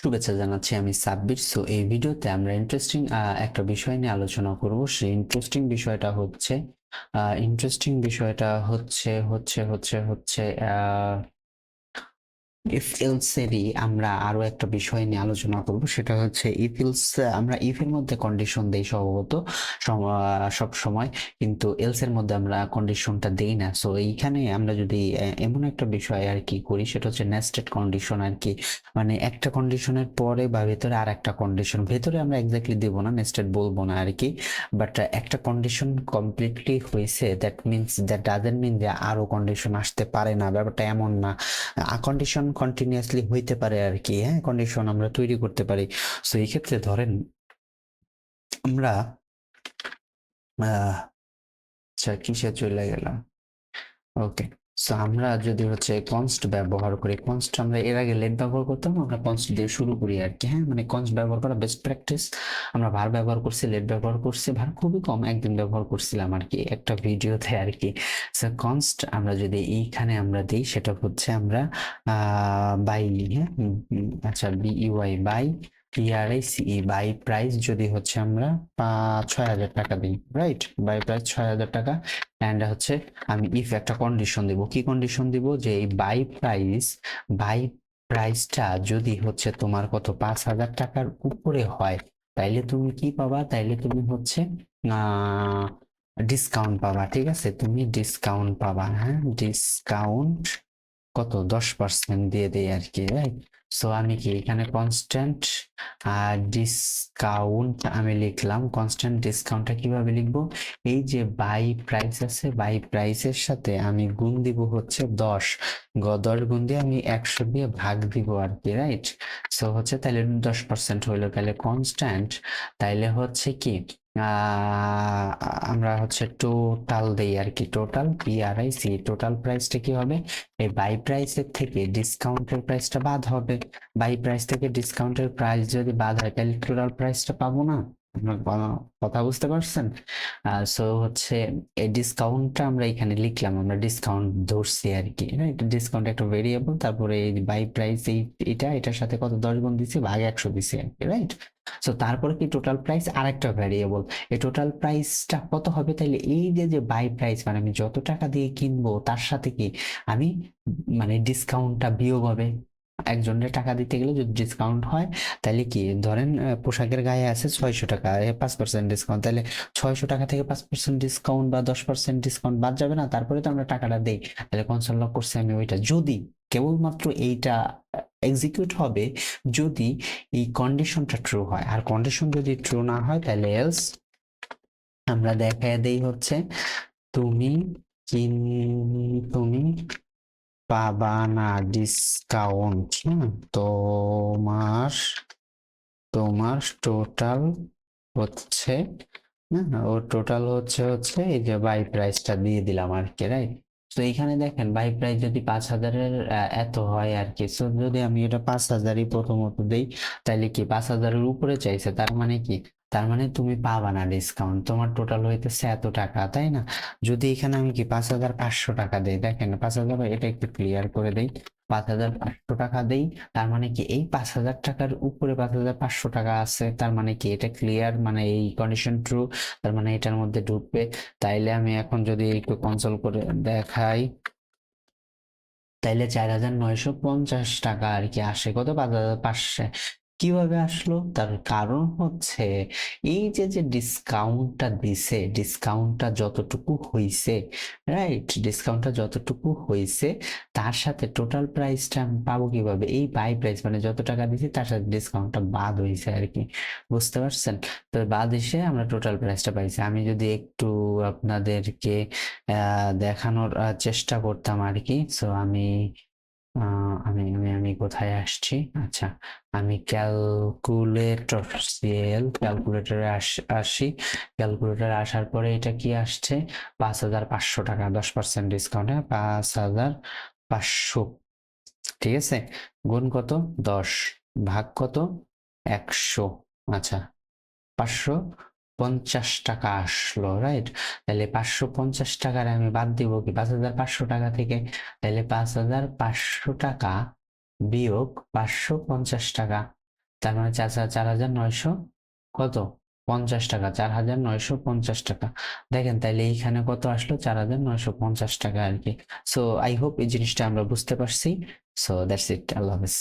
শুভেচ্ছা জানাচ্ছি, আমি সাব্বির। সো এই ভিডিওতে আমরা ইন্টারেস্টিং একটা বিষয় নিয়ে আলোচনা করব। সেই ইন্টারেস্টিং বিষয়টা হচ্ছে ইফ এলস এরই আমরা আরো একটা বিষয় নিয়ে আলোচনা করব, সেটা হচ্ছে ইফ এলস। আমরা ইফ এর মধ্যে কন্ডিশন দেই সম্ভবত সব সময়, কিন্তু এলস এর মধ্যে আমরা কন্ডিশনটা দেই না। সো এইখানে আমরা যদি এমন একটা বিষয় আর কি করি, সেটা হচ্ছে নেস্টেড কন্ডিশন আর কি। মানে একটা কন্ডিশনের পরে বা ভেতরে আর একটা কন্ডিশন, ভেতরে আমরা এক্স্যাক্টলি দেবো না, নেস্টেড বলবো না আর কি। বাট একটা কন্ডিশন কমপ্লিটলি হয়েছে, দ্যাট ডাজেন্ট মিন যে আরো কন্ডিশন আসতে পারে না, ব্যাপারটা এমন না। কন্ডিশন কন্টিনিউয়াসলি হইতে পারে আর কি, হ্যাঁ, কন্ডিশন আমরা তৈরি করতে পারি। সো এই ক্ষেত্রে ধরেন আমরা আচ্ছা, কিসে চলে গেলাম? ওকে। সো আমরা যদি হচ্ছে কনস্ট ব্যবহার করি, কনস্ট আমরা এর আগে লেট ব্যবহার করতাম, আমরা কনস্ট দিয়ে শুরু করি আর কি। হ্যাঁ, মানে কনস্ট ব্যবহার করা বেস্ট প্র্যাকটিস। আমরা ভার ব্যবহার করছি, লেট ব্যবহার করছি, ভার খুবই কম, একদিন ব্যবহার করছিলাম আর কি একটা ভিডিওতে আর কি। সো কনস্ট আমরা যদি এইখানে আমরা দিই, সেটা হচ্ছে আমরা বাই, হ্যাঁ, আচ্ছা, বিইউআই বাই পিআরআইসিই বাই প্রাইস যদি হচ্ছে আমরা 6,000 টাকা দিই, রাইট, বাই প্রাইস 6,000 টাকা। অ্যান্ড হচ্ছে আমি ইফ একটা কন্ডিশন দিব, কি কন্ডিশন দিব, যে এই বাই প্রাইসটা যদি হচ্ছে তোমার কত 5,000 টাকার উপরে হয়, তাইলে তুমি কি পাবা, তাইলে তুমি হচ্ছে ডিসকাউন্ট পাবা। ঠিক আছে, তুমি ডিসকাউন্ট পাবা, হ্যাঁ, ডিসকাউন্ট কত 10% দিয়ে দেয় আর কি, রাইট। সো আমি কি এখানে কনস্ট্যান্ট ডিসকাউন্ট আমি লিখলাম। কনস্ট্যান্ট ডিসকাউন্টটা কিভাবে লিখবো, এই যে বাই প্রাইস আছে, বাই প্রাইসের সাথে আমি গুণ দিব হচ্ছে 10, 10 গুণ দিয়ে আমি 100 দিয়ে ভাগ দিব আর কি, রাইট। সো হচ্ছে তাহলে 10% হইলো, তাহলে কনস্ট্যান্ট, তাইলে হচ্ছে কি আমরা হচ্ছে টোটাল দেই আর কি, টোটাল পিআরআইসি, টোটাল প্রাইসটা কি হবে, এই বাই প্রাইসের থেকে ডিসকাউন্টের প্রাইসটা বাদ হবে। বাই প্রাইস থেকে ডিসকাউন্টের প্রাইস যদি বাদ হয়, তাহলে টোটাল প্রাইসটা পাবো না। আপনার কথা বুঝতে পারছেন? সো হচ্ছে এই ডিসকাউন্টটা আমরা এখানে লিখলাম, আমরা ডিসকাউন্ট ধরছি আর কি, রাইট। ডিসকাউন্ট একটা ভেরিয়েবল, তারপরে এই বাই প্রাইস এটার সাথে কত 10 গুণ দিছি, ভাগ 100 দিছি আর কি, রাইট। সো তারপরে কি টোটাল প্রাইস আরেকটা ভ্যারিয়েবল, এই টোটাল প্রাইসটা কত হবে, তাইলে এই যে যে বাই প্রাইস মানে আমি যত টাকা দিয়ে কিনবো তার সাথে কি আমি মানে ডিসকাউন্টটা বিয়োগ হবে। একজনের টাকা দিতে গেলে যদি ডিসকাউন্ট হয়, তাহলে কি ধরেন পোশাকের গায়ে আছে 600 টাকা, 5% ডিসকাউন্ট, তাহলে 600 টাকা থেকে 5% ডিসকাউন্ট বা 10% ডিসকাউন্ট বাদ যাবে না, তারপরে তো আমরা টাকাটা দেই। তাহলে কনসোল লক করছি আমি ওইটা, যদি কেবলমাত্র এইটা এক্সিকিউট হবে যদি এই কন্ডিশনটা ট্রু হয়। আর কন্ডিশন যদি ট্রু না হয়, তাহলে এলস আমরা দেখায় দেই হচ্ছে তুমি তুমি পাবা না ডিসকাউন্ট। তোমার তোমার টোটাল হচ্ছে, না, ও টোটাল হচ্ছে এই যে বাই প্রাইসটা দিয়ে দিলাম আর কি, রাইট। তো এখানে দেখেন বাই প্রাইস যদি 5,000-এর এত হয় আর কি, তো যদি আমি এটা 5,000-ই প্রথমত দেই, তাহলে কি 5,000-এর উপরে চাইছে, তার মানে কি, তার মানে তুমি পাবা না ডিসকাউন্ট, তোমার টোটাল হইতেছে এত টাকা, তাই না? যদি এখানে আমি কি 5,500 টাকা দেই, দেখেন 5,000, এটা একটু ক্লিয়ার করে দেই, 5,500 টাকা দেই, তার মানে কি এই 5,000 টাকার উপরে 5,500 টাকা আছে, তার মানে কি এটা ক্লিয়ার, মানে এই কন্ডিশন ট্রু, তার মানে এটার মধ্যে ঢুকবে। তাইলে আমি এখন যদি একটু কনসোল করে দেখাই, তাইলে 4,950 টাকা আর কি আসে, কত 5,500। কিভাবে আসলো, তার কারণ হচ্ছে এই যে যে ডিসকাউন্টটা দিছে, ডিসকাউন্টটা যতটুকু হইছে, রাইট, ডিসকাউন্টটা যতটুকু হইছে তার সাথে টোটাল প্রাইসটা আমি পাবো কিভাবে, এই বাই প্রাইস মানে যত টাকা দিছি তার সাথে ডিসকাউন্টটা বাদ হইছে আর কি, বুঝতে পারছেন? তো বাদ এসে আমরা টোটাল প্রাইসটা পাইছি। আমি যদি একটু আপনাদেরকে দেখানোর চেষ্টা করতাম আর কি। সো আমি আমি কোথায় আসছি, আচ্ছা, আমি ক্যালকুলেটরে আসি। ক্যালকুলেটরে আসার পরে এটা কি আসছে, 5,500 টাকা, 10% ডিসকাউন্টে 5,500, ঠিক আছে, গুণ কত 10, ভাগ কত 100, আচ্ছা, 550 টাকা আসলো, রাইট। তাহলে 550 টাকার আমি বাদ দিব কি 5,500 টাকা থেকে, তাহলে 5,500 টাকা বিয়োগ 550 টাকা, তার মানে 4,900 কত 50 টাকা, 4,950 টাকা। দেখেন তাইলে এইখানে কত আসলো, 4,950 টাকা আর কি। সো আই হোপ এই জিনিসটা আমরা বুঝতে পারছি। সো দ্যাটস ইট, আল্লাহ হাফেজ।